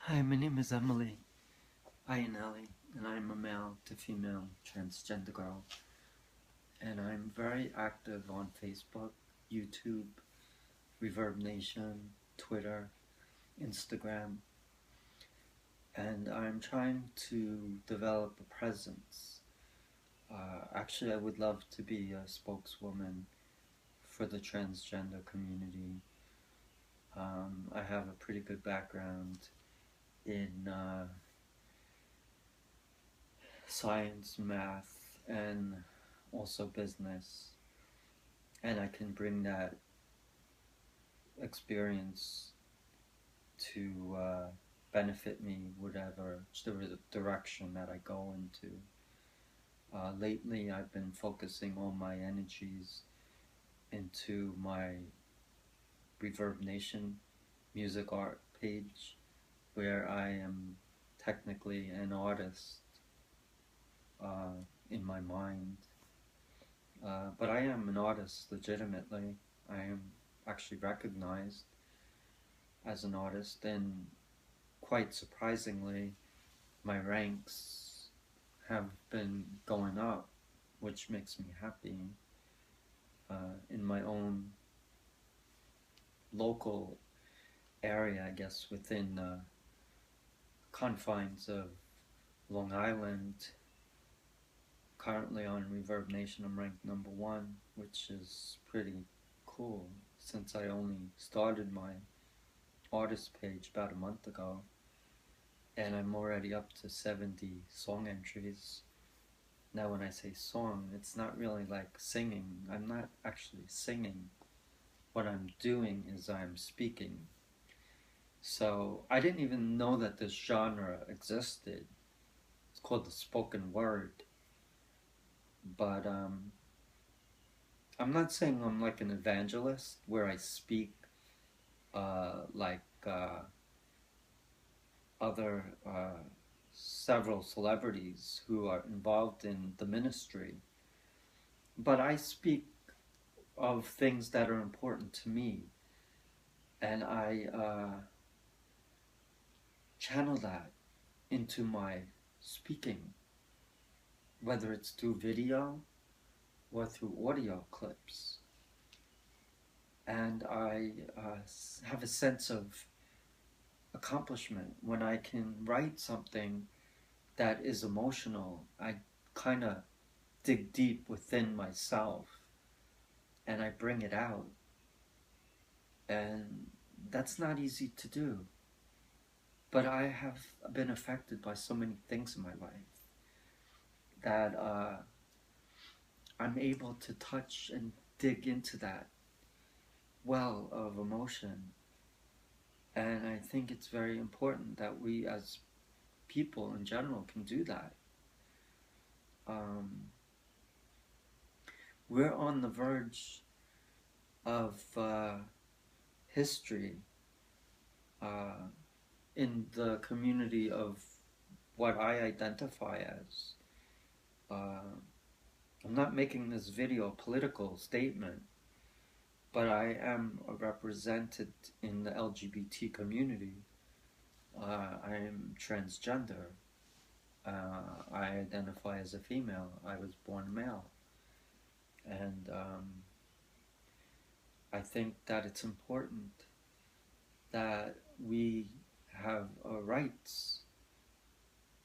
Hi, my name is Emily Iannielli, and I'm a male to female transgender girl. And I'm very active on Facebook, YouTube, Reverb Nation, Twitter, Instagram, and I'm trying to develop a presence. Actually, I would love to be a spokeswoman for the transgender community. I have a pretty good background in science, math, and also business, and I can bring that experience to benefit me whatever direction that I go into. Lately, I've been focusing all my energies into my Reverb Nation music art page, where I am technically an artist in my mind. But I am an artist legitimately. I am actually recognized as an artist, and quite surprisingly, my ranks have been going up, which makes me happy in my own local area, I guess, within confines of Long Island. Currently on Reverb Nation, I'm ranked #1, which is pretty cool since I only started my artist page about a month ago, and I'm already up to 70 song entries. Now when I say song, it's not really like singing. I'm not actually singing. What I'm doing is I'm speaking. So I didn't even know that this genre existed. It's called the spoken word. But I'm not saying I'm like an evangelist where I speak like other several celebrities who are involved in the ministry. But I speak of things that are important to me, and I channel that into my speaking, whether it's through video or through audio clips. And I have a sense of accomplishment when I can write something that is emotional. I kind of dig deep within myself and I bring it out. And that's not easy to do. But I have been affected by so many things in my life that I'm able to touch and dig into that well of emotion. And I think it's very important that we as people in general can do that. We're on the verge of history in the community of what I identify as. I'm not making this video a political statement, but I am represented in the LGBT community. I am transgender. I identify as a female. I was born male. And I think that it's important that we have rights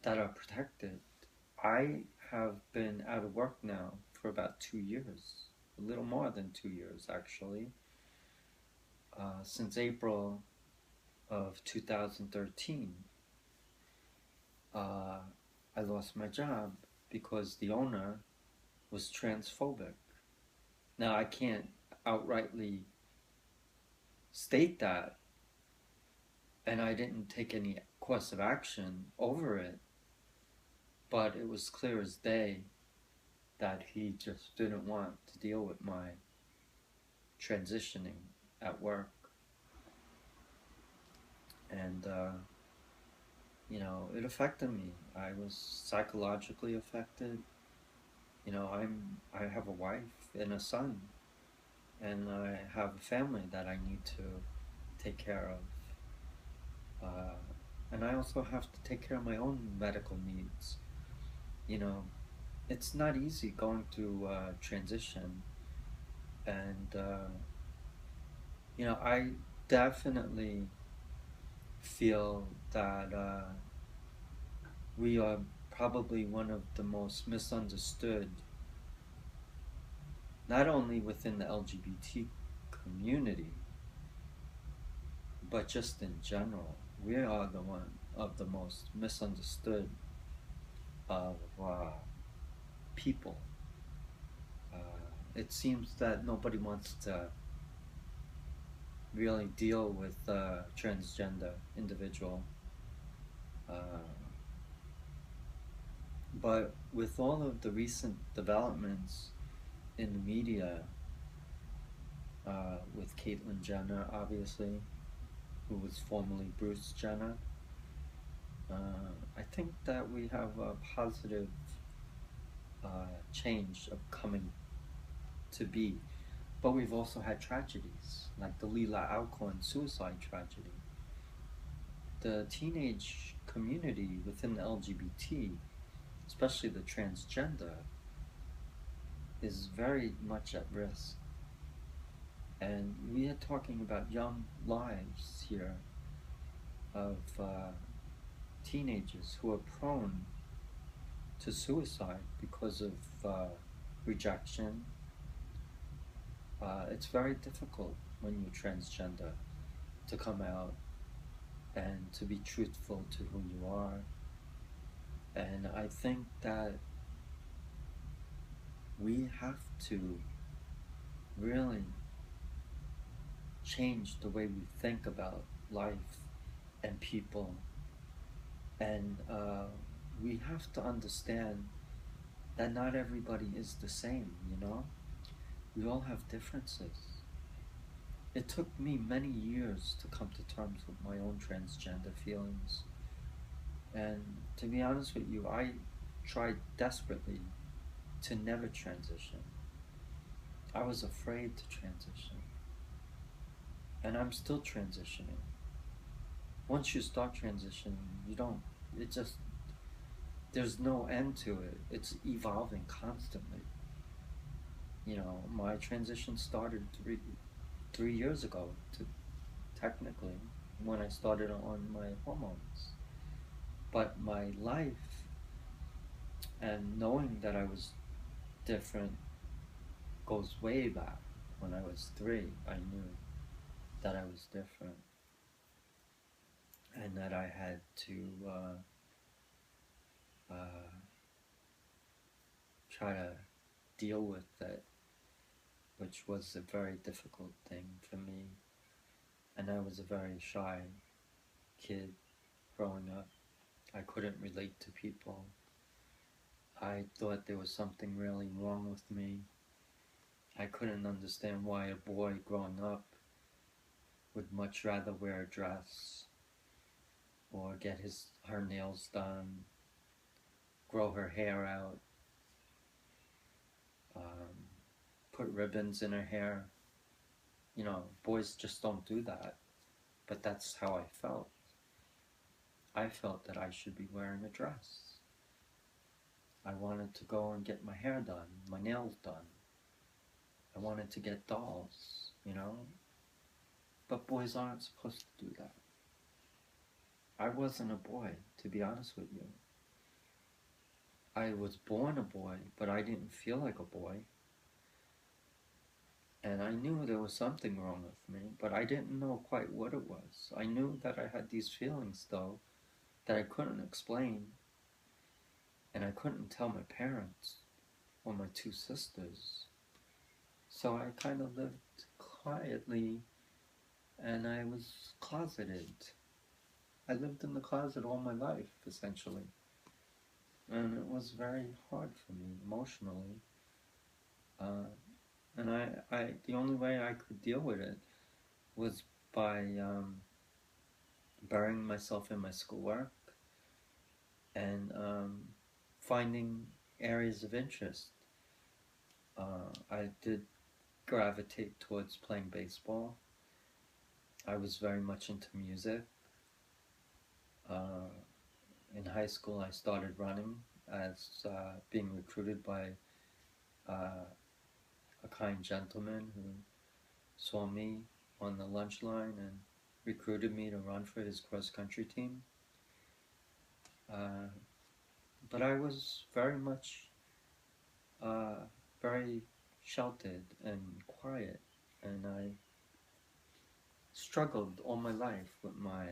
that are protected. I have been out of work now for about 2 years, a little more than 2 years actually, since April of 2013. I lost my job because the owner was transphobic. Now I can't outrightly state that, and I didn't take any course of action over it, but it was clear as day that he just didn't want to deal with my transitioning at work. And you know, it affected me. I was psychologically affected. You know, I have a wife and a son, and I have a family that I need to take care of. and I also have to take care of my own medical needs. You know, it's not easy going through transition, and I definitely feel that we are probably one of the most misunderstood, not only within the LGBT community, but just in general. We are the one of the most misunderstood of people. Uh, it seems that nobody wants to really deal with a transgender individual. Uh, but with all of the recent developments in the media, with Caitlyn Jenner, obviously, who was formerly Bruce Jenner, I think that we have a positive change of coming to be. But we've also had tragedies, like the Lila Alcorn suicide tragedy. The teenage community within the LGBT, especially the transgender, is very much at risk. And we are talking about young lives here of teenagers who are prone to suicide because of rejection. It's very difficult when you're transgender to come out and to be truthful to who you are. And I think that we have to really change the way we think about life and people. And we have to understand that not everybody is the same, you know? We all have differences. It took me many years to come to terms with my own transgender feelings. And to be honest with you, I tried desperately to never transition. I was afraid to transition. And I'm still transitioning. Once you start transitioning, you don't, it just, there's no end to it. It's evolving constantly. You know, my transition started three years ago, to technically, when I started on my hormones. But my life and knowing that I was different goes way back. When I was 3, I knew that I was different and that I had to uh, try to deal with it, which was a very difficult thing for me. And I was a very shy kid growing up. I couldn't relate to people. I thought there was something really wrong with me. I couldn't understand why a boy growing up would much rather wear a dress or get her nails done, grow her hair out, um, put ribbons in her hair. You know, boys just don't do that. But that's how I felt. I felt that I should be wearing a dress. I wanted to go and get my hair done, my nails done. I wanted to get dolls, you know? But boys aren't supposed to do that. I wasn't a boy, to be honest with you. I was born a boy, but I didn't feel like a boy. And I knew there was something wrong with me, but I didn't know quite what it was. I knew that I had these feelings, though, that I couldn't explain. And I couldn't tell my parents or my 2 sisters. So I kind of lived quietly, and I was closeted. I lived in the closet all my life, essentially. And it was very hard for me emotionally. And the only way I could deal with it was by burying myself in my schoolwork and finding areas of interest. I did gravitate towards playing baseball. I was very much into music. Uh, in high school, I started running as being recruited by uh, a kind gentleman who saw me on the lunch line and recruited me to run for his cross-country team. Uh, but I was very much uh, very sheltered and quiet, and I struggled all my life with my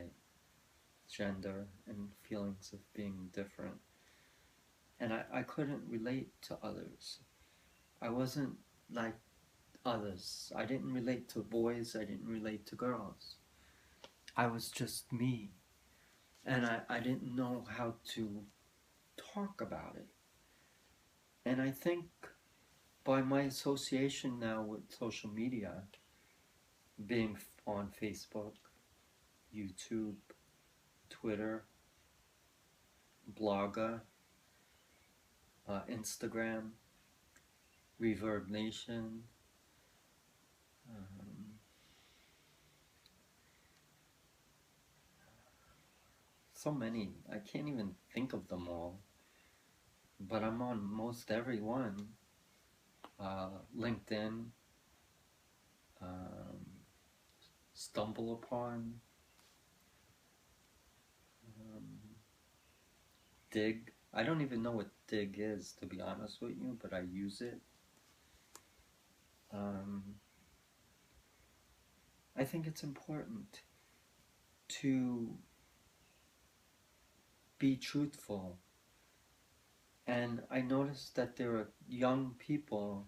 gender and feelings of being different. And I couldn't relate to others. I wasn't like others. I didn't relate to boys, I didn't relate to girls. I was just me. And I didn't know how to talk about it. And I think by my association now with social media, being on Facebook, YouTube, Twitter, Blogger, Instagram, Reverb Nation, um, so many. I can't even think of them all. But I'm on most every one. LinkedIn, um, Stumble Upon, um, Dig. I don't even know what Dig is, to be honest with you, but I use it. I think it's important to be truthful. And I noticed that there are young people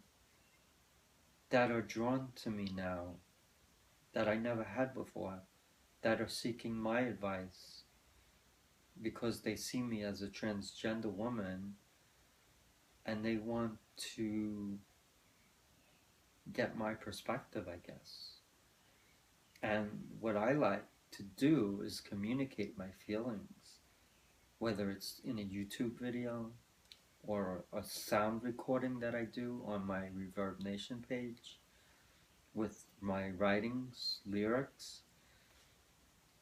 that are drawn to me now that I never had before, that are seeking my advice because they see me as a transgender woman and they want to get my perspective, I guess. And what I like to do is communicate my feelings, whether it's in a YouTube video or a sound recording that I do on my Reverb Nation page with my writings, lyrics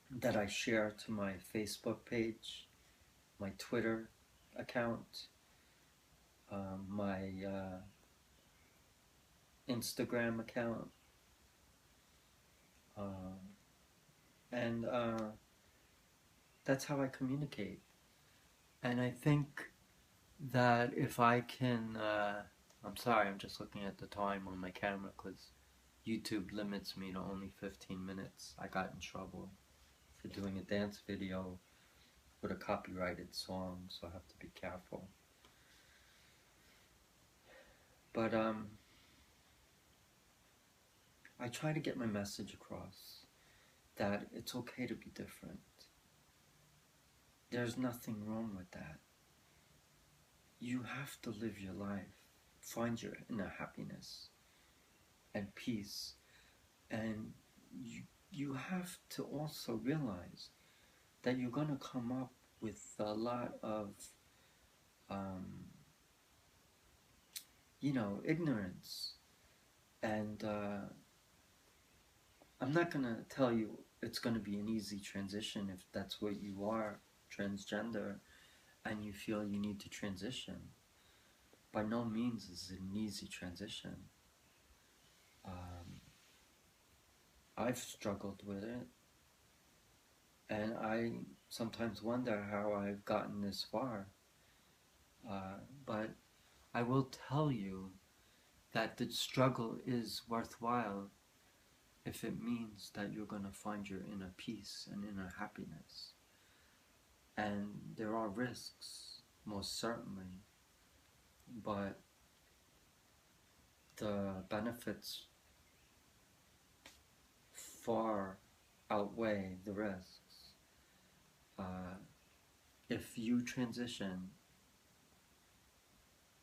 that I share to my Facebook page, my Twitter account, my Instagram account, and that's how I communicate. And I think that if I can, I'm sorry, I'm just looking at the time on my camera because YouTube limits me to only 15 minutes. I got in trouble for doing a dance video with a copyrighted song, so I have to be careful. But I try to get my message across that it's okay to be different. There's nothing wrong with that. You have to live your life, find your inner happiness and peace, and you have to also realize that you're going to come up with a lot of ignorance, and I'm not going to tell you it's going to be an easy transition if that's what you are, transgender, and you feel you need to transition. By no means is it an easy transition. I've struggled with it, and I sometimes wonder how I've gotten this far. But I will tell you that the struggle is worthwhile if it means that you're going to find your inner peace and inner happiness. And there are risks, most certainly, but the benefits far outweigh the risks. If you transition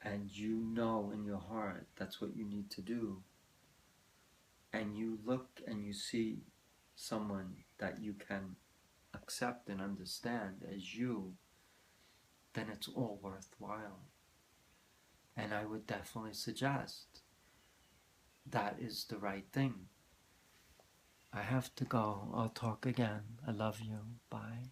and you know in your heart that's what you need to do, and you look and you see someone that you can accept and understand as you, then it's all worthwhile. And I would definitely suggest that is the right thing. I have to go. I'll talk again. I love you. Bye.